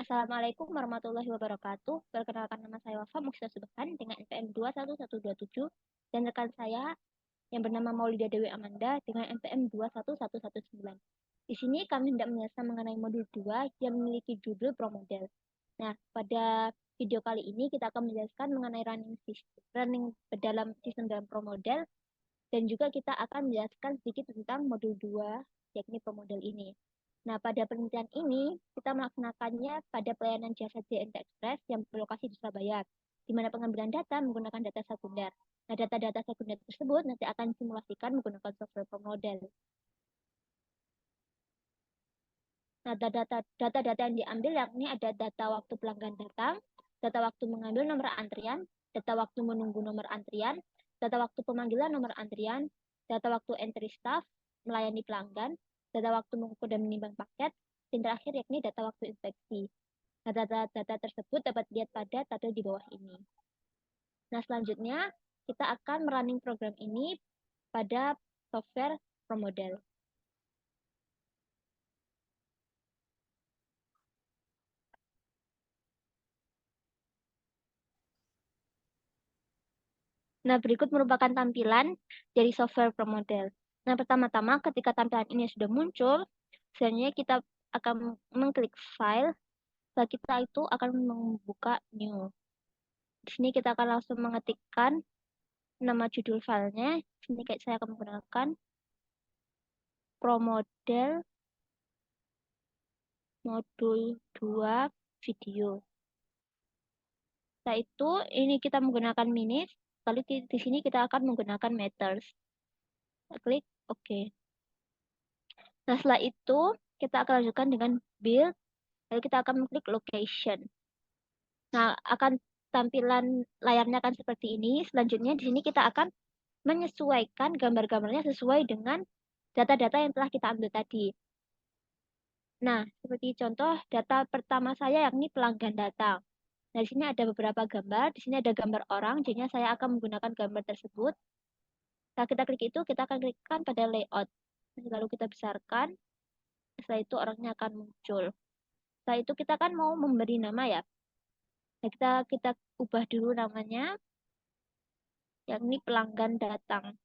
Assalamualaikum warahmatullahi wabarakatuh. Perkenalkan, nama saya Wafa Mukhtar Subhan dengan NPM 21127 dan rekan saya yang bernama Maulida Dewi Amanda dengan NPM 21119. Di sini kami hendak menjelaskan mengenai modul 2 yang memiliki judul Promodel. Nah, pada video kali ini kita akan menjelaskan mengenai running dalam sistem dalam Promodel, dan juga kita akan menjelaskan sedikit tentang modul 2 yakni Promodel ini. Nah, pada penelitian ini, kita melaksanakannya pada pelayanan jasa JNT Express yang berlokasi di Surabaya, di mana pengambilan data menggunakan data sekunder. Nah, data-data sekunder tersebut nanti akan disimulasikan menggunakan software Promodel. Nah, data-data yang diambil yakni ada data waktu pelanggan datang, data waktu mengambil nomor antrian, data waktu menunggu nomor antrian, data waktu pemanggilan nomor antrian, data waktu entry staff, melayani pelanggan, data waktu mengukur dan menimbang paket, dan terakhir yakni data waktu inspeksi. Nah, data-data tersebut dapat dilihat pada tabel di bawah ini. Nah, selanjutnya kita akan merunning program ini pada software Promodel. Nah, berikut merupakan tampilan dari software Promodel. Nah, pertama-tama ketika tampilan ini sudah muncul, selanjutnya kita akan mengklik file, setelah kita itu akan membuka new. Di sini kita akan langsung mengetikkan nama judul filenya. Di sini kayak saya akan menggunakan Promodel modul 2 video. Setelah itu ini kita menggunakan minutes, lalu di sini kita akan menggunakan meters. Kita klik OK. Nah, setelah itu kita akan lanjutkan dengan build, lalu kita akan mengklik location. Nah, akan tampilan layarnya akan seperti ini. Selanjutnya di sini kita akan menyesuaikan gambar-gambarnya sesuai dengan data-data yang telah kita ambil tadi. Nah, seperti contoh data pertama saya yakni pelanggan datang. Nah, di sini ada beberapa gambar. Di sini ada gambar orang, jadinya saya akan menggunakan gambar tersebut. Setelah kita klik itu, kita akan klikkan pada layout. Lalu kita besarkan. Setelah itu orangnya akan muncul. Setelah itu kita kan mau memberi nama ya. Nah, kita ubah dulu namanya, yakni pelanggan datang.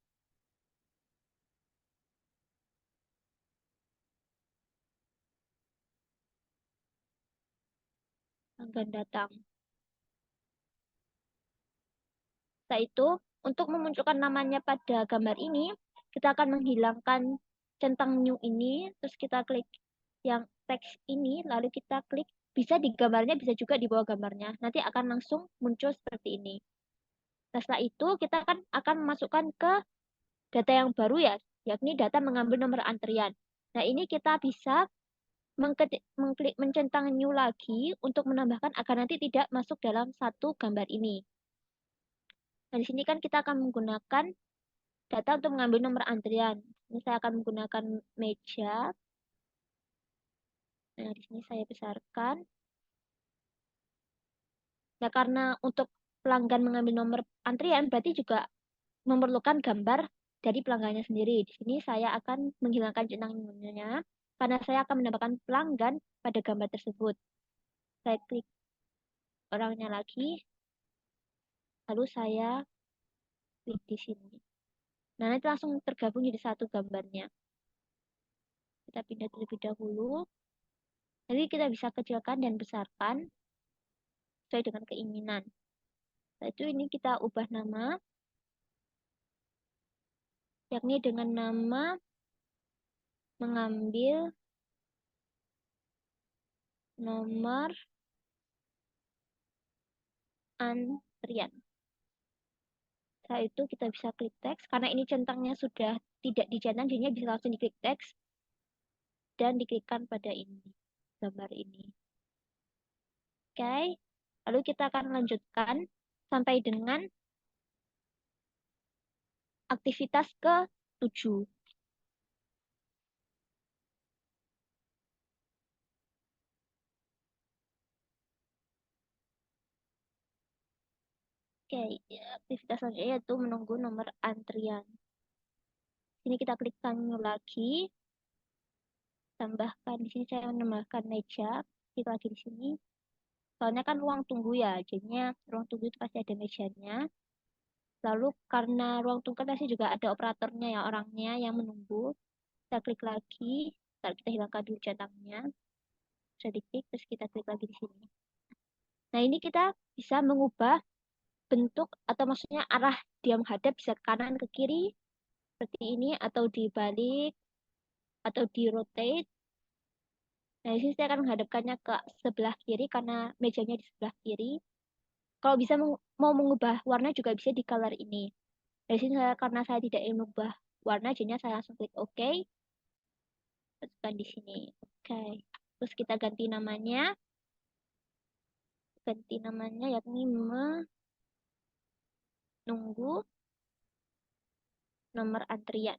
Pelanggan datang. Setelah itu, untuk memunculkan namanya pada gambar ini, kita akan menghilangkan centang new ini, terus kita klik yang teks ini, lalu kita klik, bisa di gambarnya, bisa juga di bawah gambarnya. Nanti akan langsung muncul seperti ini. Nah, setelah itu, kita akan memasukkan ke data yang baru ya, yakni data mengambil nomor antrian. Nah, ini kita bisa mengklik mencentang new lagi untuk menambahkan agar nanti tidak masuk dalam satu gambar ini. Nah, di sini kan kita akan menggunakan data untuk mengambil nomor antrian. Ini saya akan menggunakan meja. Nah, di sini saya besarkan. Nah, karena untuk pelanggan mengambil nomor antrian berarti juga memerlukan gambar dari pelanggannya sendiri. Di sini saya akan menghilangkan centangnya karena saya akan menambahkan pelanggan pada gambar tersebut. Saya klik orangnya lagi, lalu saya klik di sini. Nah, nanti langsung tergabung jadi satu gambarnya. Kita pindah terlebih dahulu. Jadi kita bisa kecilkan dan besarkan sesuai dengan keinginan. Setelah itu ini kita ubah nama, yakni dengan nama mengambil nomor antrian. Setelah itu kita bisa klik teks, karena ini centangnya sudah tidak dicentang, jadinya bisa langsung diklik teks dan diklikkan pada ini, gambar ini. Oke, lalu kita akan lanjutkan sampai dengan aktivitas ke-7. Oke, aktivitas selanjutnya yaitu menunggu nomor antrian. Sini kita klikkan lagi, tambahkan di sini saya menambahkan meja, klik lagi di sini. Soalnya kan ruang tunggu ya, jadinya ruang tunggu itu pasti ada mejanya. Lalu karena ruang tunggu kan pasti juga ada operatornya ya, orangnya yang menunggu. Kita klik lagi, lalu kita hilangkan dulu centangnya. Sudah diklik, terus kita klik lagi di sini. Nah, ini kita bisa mengubah bentuk atau maksudnya arah dia menghadap bisa ke kanan ke kiri seperti ini atau dibalik atau di rotate. Nah, di sini saya akan menghadapkannya ke sebelah kiri karena mejanya di sebelah kiri. Kalau bisa mau mengubah warna juga bisa di color ini. Dari sini saya, karena saya tidak ingin mengubah warna, jadinya saya langsung klik OK. Tekan di sini. Oke. Terus kita ganti namanya. Ganti namanya yakni menunggu nomor antrian.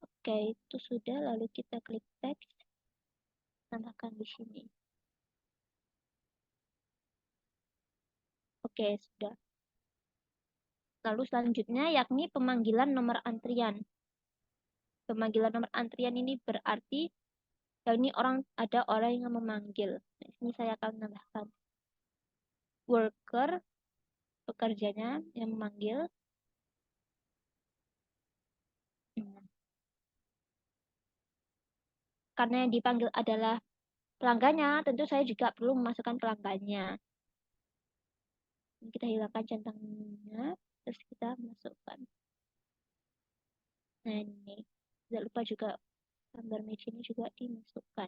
Oke, itu sudah. Lalu kita klik text. Tambahkan di sini. Oke, sudah. Lalu selanjutnya yakni pemanggilan nomor antrian. Pemanggilan nomor antrian ini berarti ini ada orang yang memanggil. Nah, ini saya akan menambahkan worker, pekerjanya yang memanggil. Hmm. Karena yang dipanggil adalah pelanggannya, tentu saya juga perlu memasukkan pelanggannya. Ini kita hilangkan centangnya, terus kita masukkan. Nah, ini. Tidak lupa juga gambar meja ini juga dimasukkan.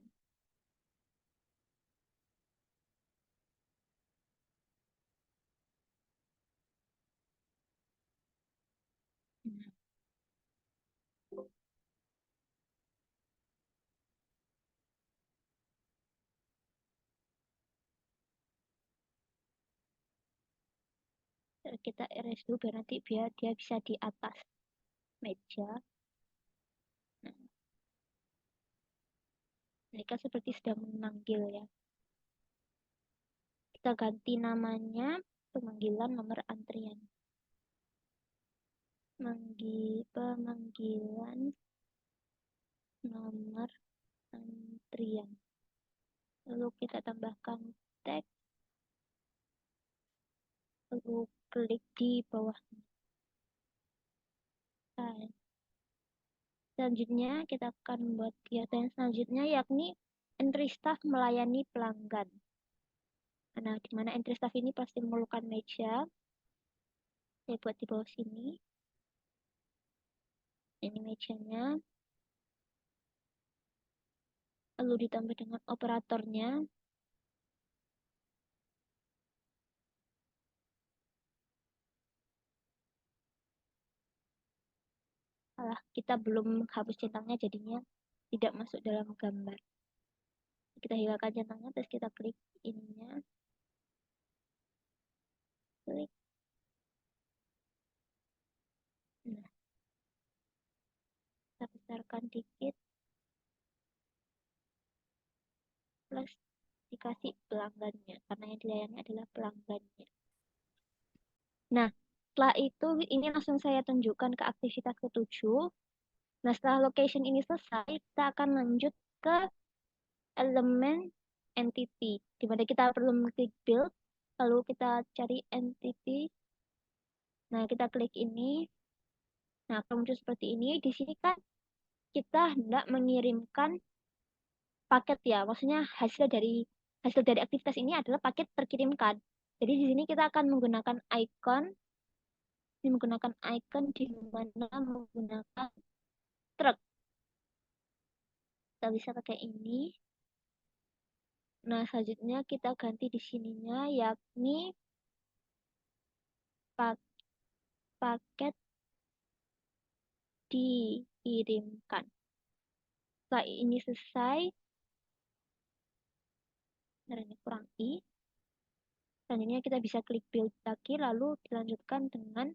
Nah, kita erase dulu biar nanti dia bisa di atas meja. Nah, mereka seperti sedang memanggil ya. Kita ganti namanya pemanggilan nomor antrian. Pemanggilan nomor antrian. Lalu kita tambahkan tag, lalu klik di bawah. Nah, selanjutnya kita akan membuat kegiatan selanjutnya yakni entry staff melayani pelanggan. Nah, di mana entry staff ini pasti memerlukan meja. Saya buat di bawah sini. Ini mejanya. Lalu ditambah dengan operatornya. Salah, kita belum hapus centangnya jadinya tidak masuk dalam gambar. Kita hilangkan centangnya, terus kita klik ininya. Klik. Nah, kita besarkan dikit. Plus dikasih pelanggannya. Karena yang dilayani adalah pelanggannya. Nah, setelah itu ini langsung saya tunjukkan ke aktivitas ketujuh. Nah, setelah location ini selesai, kita akan lanjut ke elemen entity, di mana kita perlu mengklik build, lalu kita cari entity. Nah, kita klik ini. Nah, akan muncul seperti ini. Di sini kan kita hendak mengirimkan paket ya. Maksudnya hasil dari aktivitas ini adalah paket terkirimkan. Jadi di sini kita akan menggunakan icon, di mana menggunakan truk. Kita bisa pakai ini. Nah, selanjutnya kita ganti di sininya yakni paket dikirimkan. Setelah ini selesai, nah ini kurang i. Selanjutnya kita bisa klik build lagi, lalu dilanjutkan dengan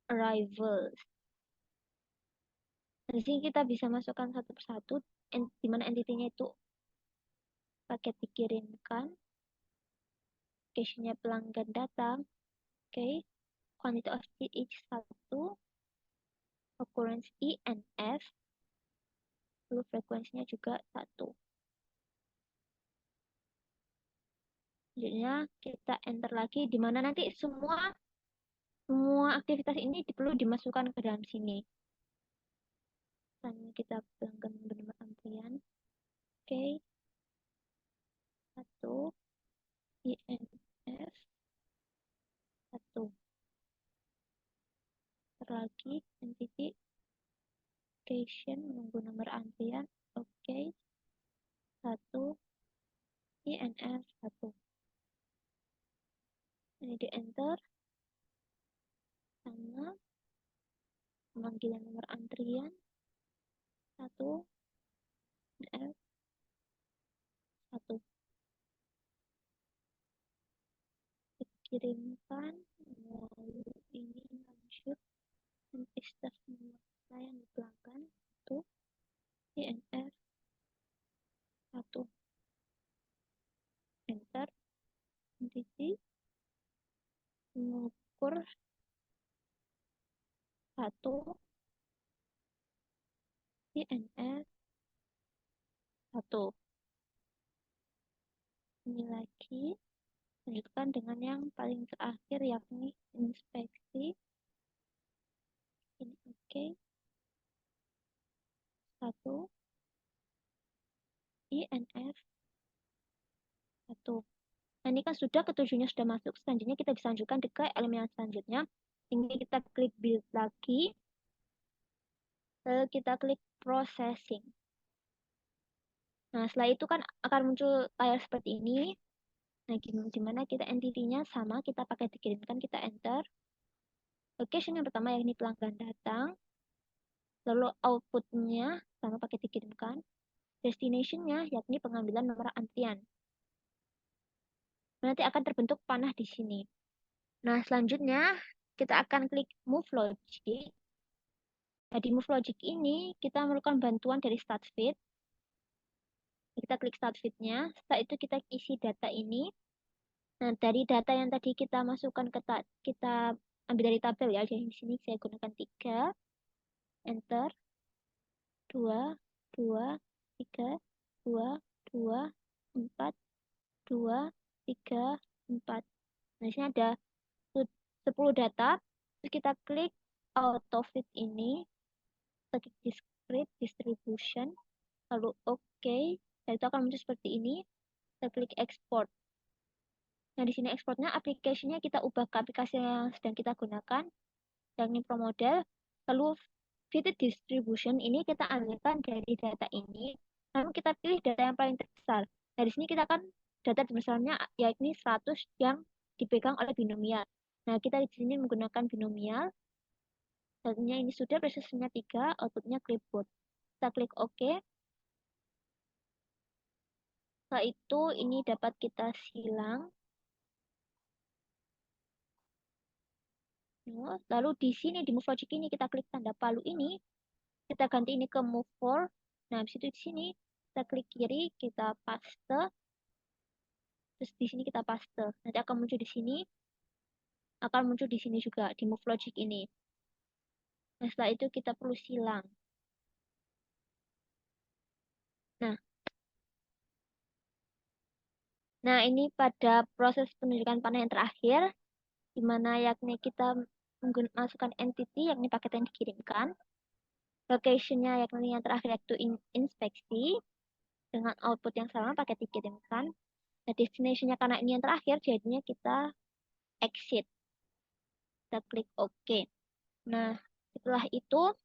arrivals. Di sini kita bisa masukkan satu persatu, di mana entitinya itu paket dikirimkan, location-nya pelanggan datang, oke, quantity of each satu, occurrence INF, lalu frekuensinya juga 1. Selanjutnya kita enter lagi, di mana nanti semua aktivitas ini perlu dimasukkan ke dalam sini. Misalnya kita pelanggan nomor antrian. Oke. 1 INF 1. Lagi entity location menunggu nomor antrian. Oke. 1 INF 1. Ini di enter. Sama pemanggilan nomor antrian 1 INF 1. Dikirimkan, lalu ini lanjut staf nomor yang di pelanggan 1 INF 1. Enter. Entity mengukur 1 INF 1. Ini lagi lanjutkan dengan yang paling terakhir, yakni inspeksi. Ini oke. 1 INF 1. Nah, ini kan sudah ketujuhnya sudah masuk. Selanjutnya kita bisa lanjutkan ke elemen yang selanjutnya. Ini kita klik build lagi. Lalu kita klik processing. Nah, setelah itu kan akan muncul layar seperti ini. Nah, gimana kita entity-nya sama, kita pakai dikirimkan, kita enter. Location yang pertama yakni pelanggan datang. Lalu output-nya sama pakai dikirimkan. Destination-nya yakni pengambilan nomor antrian. Nanti akan terbentuk panah di sini. Nah, selanjutnya kita akan klik Move Logic. Nah, di Move Logic ini kita memerlukan bantuan dari Start Feed. Kita klik Start Feed-nya. Setelah itu kita isi data ini. Nah, dari data yang tadi kita masukkan kita ambil dari tabel ya. Jadi di sini saya gunakan 3. Enter. 2, 2, 3, 2, 2, 4, 2, 3, 4. Nah, di sini ada 10 data. Terus kita klik auto fit ini. Kita klik discrete distribution. Lalu OK. Dan itu akan muncul seperti ini. Kita klik export. Nah, di sini exportnya aplikasinya kita ubah ke aplikasi yang sedang kita gunakan, yakni ProModel. Lalu fitted distribution ini kita ambilkan dari data ini, lalu kita pilih data yang paling terbesar. Nah, di sini kita akan data terbesarnya yakni 100 yang dipegang oleh binomial. Nah, kita di sini menggunakan binomial. Datanya ini sudah, prosesnya 3, outputnya clipboard. Kita klik OK. Setelah itu ini dapat kita silang. Lalu di sini di Move Logic ini kita klik tanda palu ini, kita ganti ini ke Move For. Nah, habis itu di sini kita klik kiri, kita paste. Terus di sini kita paste. Nanti akan muncul di sini, akan muncul di sini juga di Move Logic ini. Nah, setelah itu kita perlu silang. Nah, ini pada proses penunjukan panah yang terakhir, di mana yakni kita masukkan entity yakni paket yang dikirimkan. Location-nya yakni yang terakhir yaitu inspeksi. Dengan output yang sama paket dikirimkan. Nah, destination-nya karena ini yang terakhir, jadinya kita exit. Kita klik OK. Nah, setelah itu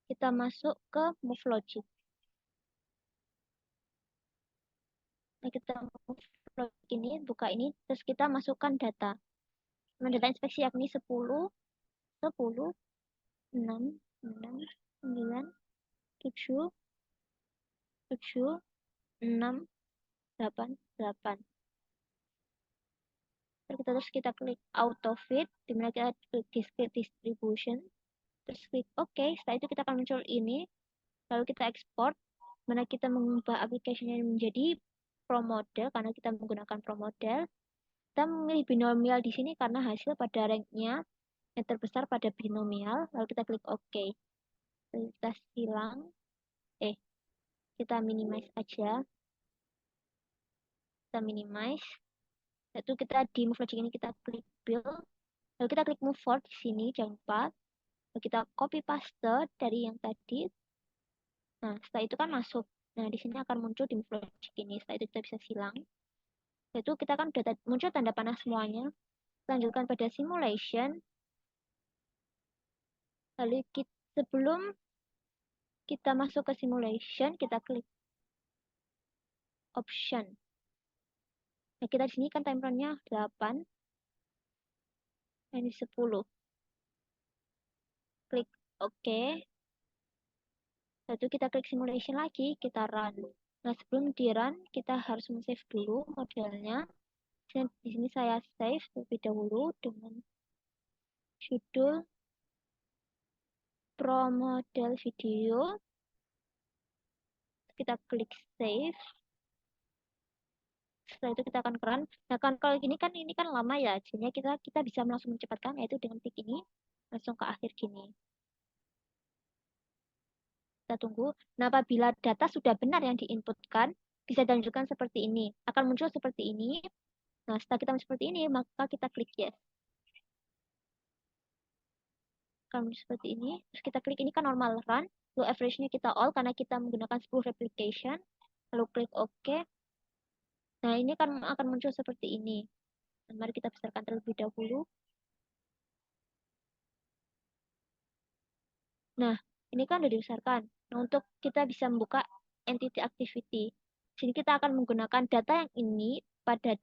kita masuk ke Move Logic. Nah, kita Move Logic ini, buka ini, terus kita masukkan data. Nah, data inspeksi yakni 10, 10, 6, 6, 9, 7, 7, 6, 8, 8. Terus kita klik auto fit, dimana kita klik discrete distribution, terus klik OK. Setelah itu kita akan muncul ini, lalu kita ekspor, mana kita mengubah aplikasinya menjadi ProModel karena kita menggunakan ProModel. Kita memilih binomial di sini karena hasil pada ranknya yang terbesar pada binomial, lalu kita klik OK. Lalu kita silang, kita minimize aja. Kita minimize. Yaitu kita di move logic ini kita klik build, lalu kita klik move forward di sini, jangan lupa. Lalu kita copy paste dari yang tadi. Nah, setelah itu kan masuk. Nah, di sini akan muncul di move logic ini. Setelah itu kita bisa silang. Yaitu kita kan sudah muncul tanda panah semuanya. Lanjutkan pada simulation. Lalu sebelum kita masuk ke simulation, kita klik option. Nah, kita di sini kan timernya 8. Ini 10. Klik OK. Lalu kita klik simulation lagi, kita run. Nah, sebelum di run, kita harus men-save dulu modelnya. Di sini saya save terlebih dahulu dengan judul Pro Model Video. Kita klik save. Setelah itu kita akan run. Nah, kan kalau ini kan lama ya. Jadinya kita bisa langsung mencepatkan, yaitu dengan klik ini langsung ke akhir gini. Kita tunggu. Nah, apabila data sudah benar yang diinputkan, bisa dilanjutkan seperti ini. Akan muncul seperti ini. Nah, setelah kita seperti ini, maka kita klik yes. Akan muncul seperti ini. Terus kita klik ini kan normal run. Lalu average-nya kita all karena kita menggunakan 10 replication. Lalu klik OK. Nah, ini akan muncul seperti ini. Nah, mari kita besarkan terlebih dahulu. Nah, ini kan sudah dibesarkan. Nah, untuk kita bisa membuka entity activity. Sini kita akan menggunakan data yang ini pada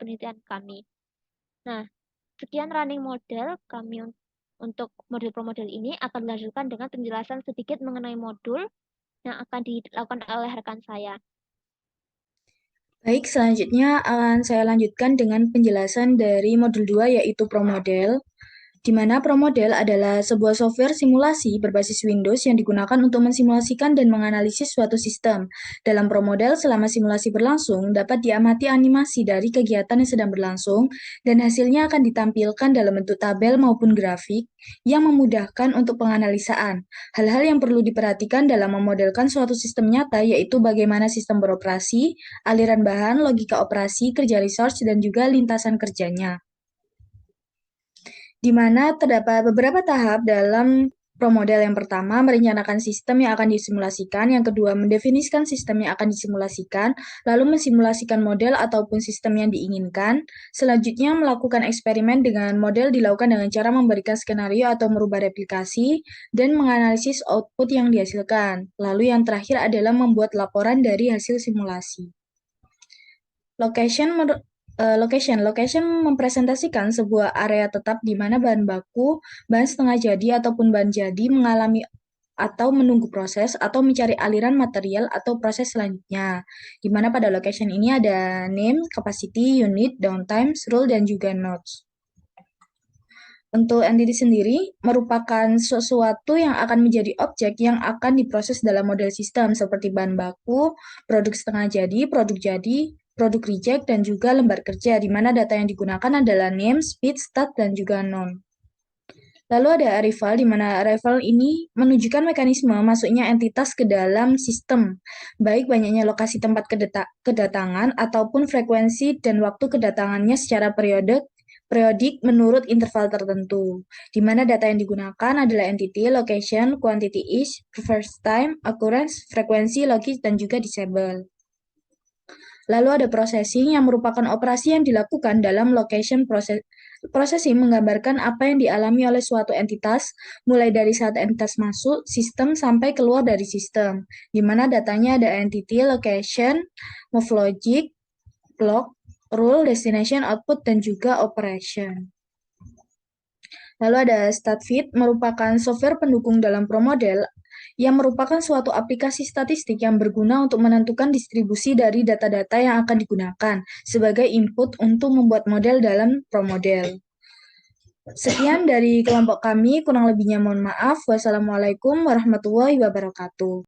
penelitian kami. Nah, sekian running model kami untuk model pro model ini akan dilanjutkan dengan penjelasan sedikit mengenai modul yang akan dilakukan oleh rekan saya. Baik, selanjutnya akan saya lanjutkan dengan penjelasan dari modul 2 yaitu Pro Model, di mana Pro Model adalah sebuah software simulasi berbasis Windows yang digunakan untuk mensimulasikan dan menganalisis suatu sistem. Dalam Pro Model, selama simulasi berlangsung, dapat diamati animasi dari kegiatan yang sedang berlangsung, dan hasilnya akan ditampilkan dalam bentuk tabel maupun grafik yang memudahkan untuk penganalisaan. Hal-hal yang perlu diperhatikan dalam memodelkan suatu sistem nyata yaitu bagaimana sistem beroperasi, aliran bahan, logika operasi, kerja resource, dan juga lintasan kerjanya, di mana terdapat beberapa tahap dalam Pro Model. Yang pertama, merencanakan sistem yang akan disimulasikan. Yang kedua, mendefinisikan sistem yang akan disimulasikan, lalu mensimulasikan model ataupun sistem yang diinginkan. Selanjutnya, melakukan eksperimen dengan model dilakukan dengan cara memberikan skenario atau merubah replikasi, dan menganalisis output yang dihasilkan. Lalu yang terakhir adalah membuat laporan dari hasil simulasi. Location mempresentasikan sebuah area tetap di mana bahan baku, bahan setengah jadi ataupun bahan jadi mengalami atau menunggu proses atau mencari aliran material atau proses selanjutnya. Di mana pada location ini ada name, capacity, unit, downtime, rule, dan juga nodes. Untuk entity sendiri merupakan sesuatu yang akan menjadi objek yang akan diproses dalam model sistem seperti bahan baku, produk setengah jadi, produk reject, dan juga lembar kerja, di mana data yang digunakan adalah name, speed, stat, dan juga non. Lalu ada arrival, di mana arrival ini menunjukkan mekanisme masuknya entitas ke dalam sistem, baik banyaknya lokasi tempat kedatangan ataupun frekuensi dan waktu kedatangannya secara periodik menurut interval tertentu, di mana data yang digunakan adalah entity, location, quantity is, reverse time, occurrence, frekuensi, logis, dan juga disable. Lalu ada processing yang merupakan operasi yang dilakukan dalam location processing menggambarkan apa yang dialami oleh suatu entitas, mulai dari saat entitas masuk sistem sampai keluar dari sistem, di mana datanya ada entity, location, move logic, block, rule, destination, output, dan juga operation. Lalu ada StatFit, merupakan software pendukung dalam Pro Model yang merupakan suatu aplikasi statistik yang berguna untuk menentukan distribusi dari data-data yang akan digunakan sebagai input untuk membuat model dalam Pro Model. Sekian dari kelompok kami, kurang lebihnya mohon maaf. Wassalamualaikum warahmatullahi wabarakatuh.